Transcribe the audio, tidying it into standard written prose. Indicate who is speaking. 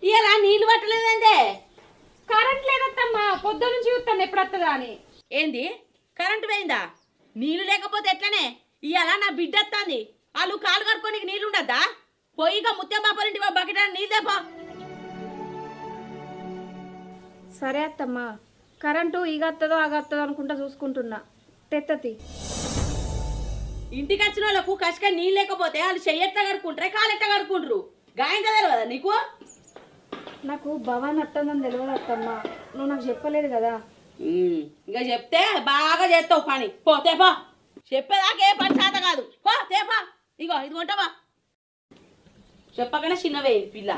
Speaker 1: ఇలా నీళ్ళు పట్టలేదంటే
Speaker 2: కరెంట్ లేదత్తమ్మా, పొద్దు నుంచి చూస్తాను ఎప్పుడు వస్తుందా అని.
Speaker 1: ఏంది కరెంటు పోయిందా? నీళ్ళు లేకపోతే ఎట్లనే? ఇవాళ నా బిడ్డ వస్తుంది, వాళ్ళు కాలు కడుక్కోనికి నీళ్ళు ఉండద్దా? పోయిగా ముత్యం బాపలింటి బకెట్ నీళ్ళు తెపో.
Speaker 2: సరే అత్తమ్మా, కరెంటు ఈగత్తదో ఆగత్తదో అనుకుంటా చూసుకుంటున్నా. తెత్తతి.
Speaker 1: ఇంటికి వచ్చిన వాళ్ళకు కసుక నీళ్ళు లేకపోతే వాళ్ళు చెయ్యెట్లా కడుక్కుంటారే, కాలు ఎట్లా కడుక్కుంటారు? గాయం తెలియదా నీకు?
Speaker 2: నాకు భవాన్ అత్తందని తెలియదు అత్తమ్మా, నువ్వు నాకు చెప్పలేదు కదా.
Speaker 1: ఇంకా చెప్తే బాగా చేస్తావు పని. పో తేపా, చెప్పేదాకా ఏ పని చేత కాదు. పో తేపా, ఇగో ఇది కొంటావా? చెప్పకనే చిన్నవే పిల్ల.